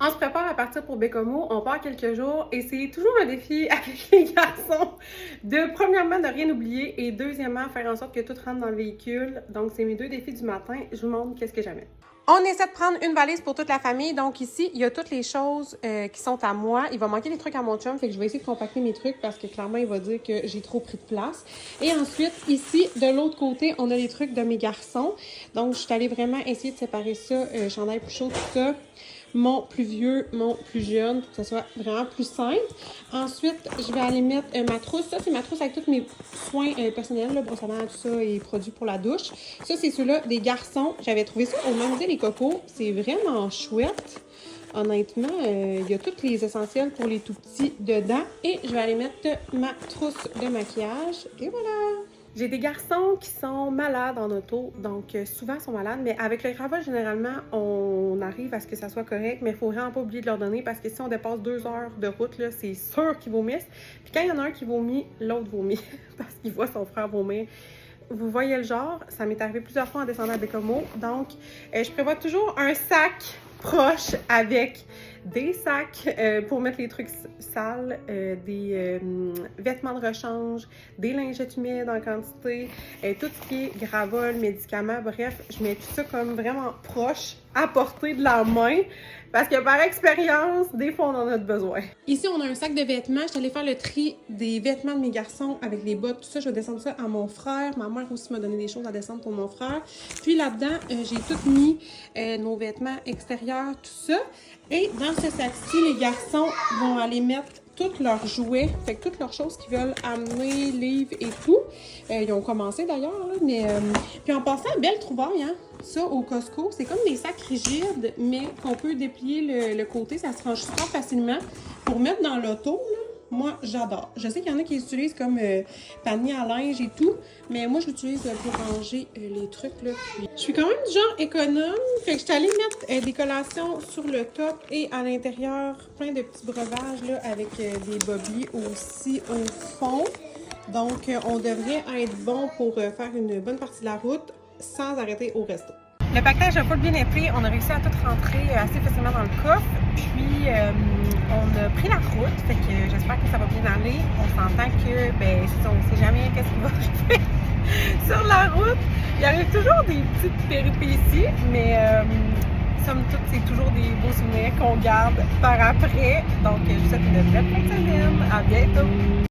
On se prépare à partir pour Bécomo, on part quelques jours et c'est toujours un défi avec les garçons de premièrement ne rien oublier et deuxièmement faire en sorte que tout rentre dans le véhicule. Donc c'est mes deux défis du matin. Je vous montre qu'est-ce que j'amène. On essaie de prendre une valise pour toute la famille. Donc ici, il y a toutes les choses qui sont à moi. Il va manquer des trucs à mon chum, fait que je vais essayer de compacter mes trucs parce que clairement, il va dire que j'ai trop pris de place. Et ensuite, ici, de l'autre côté, on a les trucs de mes garçons. Donc, je suis allée vraiment essayer de séparer ça, chandail plus chaud, tout ça. Mon plus vieux, mon plus jeune, pour que ça soit vraiment plus simple. Ensuite, je vais aller mettre ma trousse. Ça, c'est ma trousse avec tous mes soins personnels, là, brosse à dents, tout ça, et produits pour la douche. Ça, c'est ceux-là des garçons. J'avais trouvé ça au Musée Les Cocos. C'est vraiment chouette. Honnêtement, il y a tous les essentiels pour les tout-petits dedans. Et je vais aller mettre ma trousse de maquillage. Et voilà! J'ai des garçons qui sont malades en auto, donc souvent ils sont malades, mais avec le gravel, généralement, on arrive à ce que ça soit correct, mais il faut vraiment pas oublier de leur donner parce que si on dépasse 2 heures de route, là, c'est sûr qu'ils vomissent. Puis quand il y en a un qui vomit, l'autre vomit parce qu'il voit son frère vomir. Vous voyez le genre, ça m'est arrivé plusieurs fois en descendant à Bécomo, donc je prévois toujours un sac proche avec des sacs pour mettre les trucs sales, des vêtements de rechange, des lingettes humides en quantité, tout ce qui est gravol, médicaments, bref, je mets tout ça comme vraiment proche, à portée de la main, parce que par expérience, des fois on en a besoin. Ici, on a un sac de vêtements. Je suis allée faire le tri des vêtements de mes garçons avec les bottes, tout ça. Je vais descendre ça à mon frère. Ma mère aussi m'a donné des choses à descendre pour mon frère. Puis là-dedans, j'ai tout mis nos vêtements extérieurs, tout ça. Et dans ce sac-ci, les garçons vont aller mettre tous leurs jouets, fait que toutes leurs choses qu'ils veulent amener, livres et tout. Ils ont commencé d'ailleurs, mais... Puis en passant, belle trouvaille, hein? Ça, au Costco, c'est comme des sacs rigides, mais qu'on peut déplier le côté, ça se range super facilement pour mettre dans l'auto, là. Moi, j'adore. Je sais qu'il y en a qui l'utilisent comme panier à linge et tout, mais moi, je l'utilise pour ranger les trucs, là. Puis, je suis quand même du genre économe, fait que je suis allée mettre des collations sur le top et à l'intérieur, plein de petits breuvages, là, avec des boblis aussi au fond. Donc, on devrait être bon pour faire une bonne partie de la route sans arrêter au resto. Le paquetage n'a pas bien été. On a réussi à tout rentrer assez facilement dans le coffre. Puis, on a pris la route. Fait que j'espère que ça va bien aller. On s'entend que, ben, on ne sait jamais qu'est-ce qui va arriver sur la route. Il arrive toujours des petites péripéties, mais somme toute, c'est toujours des beaux souvenirs qu'on garde par après. Donc, je vous souhaite une belle fin de semaine. À bientôt!